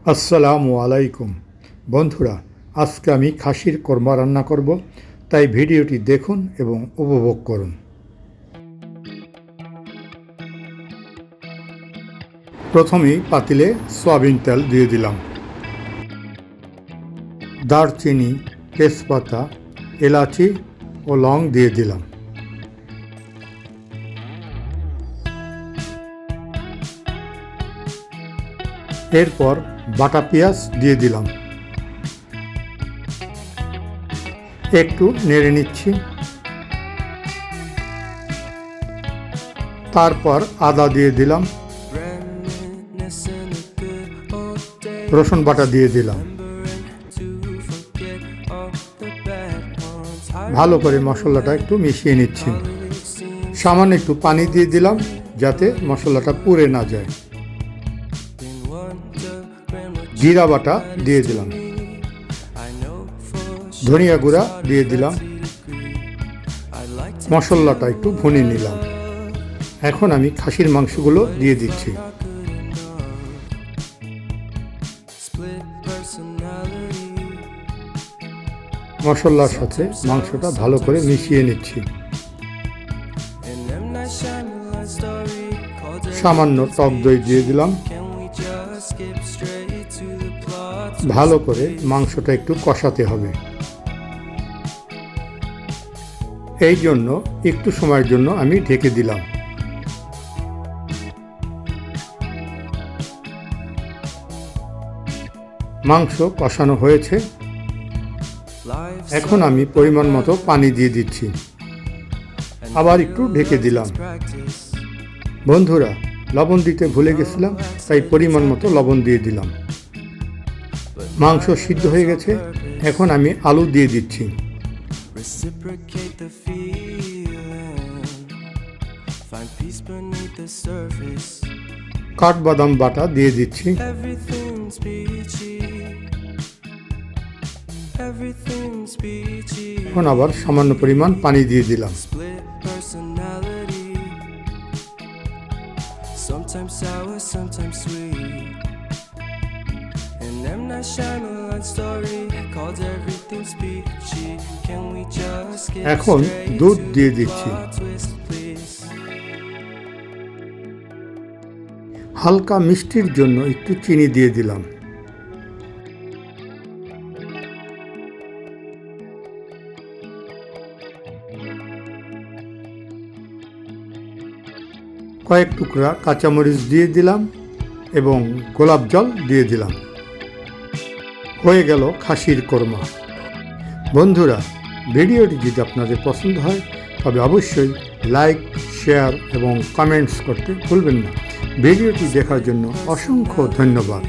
আসসালামু আলাইকুম বন্ধুরা, আজকে আমি খাসির কোরমা রান্না করব, তাই ভিডিওটি দেখুন এবং উপভোগ করুন। প্রথমেই পাতিলে সয়াবিন তেল দিয়ে দিলাম, দারচিনি, তেজপাতা, এলাচি ও লং দিয়ে দিলাম। এরপর বাটা পেঁয়াজ দিয়ে দিলাম, একটু নেড়ে নিচ্ছি। তারপর আদা দিয়ে দিলাম, রসুন বাটা দিয়ে দিলাম। ভালো করে মশলাটা একটু মিশিয়ে নিচ্ছি। সামান্য একটু পানি দিয়ে দিলাম যাতে মশলাটা পুড়ে না যায়। জিরা বাটা দিয়ে দিলাম, ধনিয়া গুঁড়া দিয়ে দিলাম। মশলাটা একটু ভুনে নিলাম। এখন আমি খাসির মাংসগুলো দিয়ে দিচ্ছি। মশলার সাথে মাংসটা ভালো করে মিশিয়ে নিচ্ছি। সামান্য টক দই দিয়ে দিলাম। ভালো করে মাংসটা একটু কষাতে হবে। এই জন্য একটু সময়ের জন্য আমি ঢেকে দিলাম। মাংস কষানো হয়েছে। এখন আমি পরিমাণ মতো পানি দিয়ে দিচ্ছি। আবার একটু ঢেকে দিলাম। বন্ধুরা, লবণ দিতে ভুলে গেছিলাম, তাই পরিমাণ মতো লবণ দিয়ে দিলাম। মাংস সিদ্ধ হয়ে গেছে। এখন আমি আলু দিয়ে দিচ্ছি। কাঠবাদাম বাটা দিয়ে দিচ্ছি। এখন আবার সামান্য পরিমাণ পানি দিয়ে দিলাম। এখন দুধ দিয়ে দিচ্ছি। হালকা মিষ্টির জন্য একটু চিনি দিয়ে দিলাম। কয়েক টুকরা কাঁচামরিচ দিয়ে দিলাম এবং গোলাপ জল দিয়ে দিলাম। হয়ে গেল খাসির কোরমা। বন্ধুরা, ভিডিওটি যদি আপনাদের পছন্দ হয় তবে অবশ্যই লাইক, শেয়ার এবং কমেন্টস করতে ভুলবেন না। ভিডিওটি দেখার জন্য অসংখ্য ধন্যবাদ।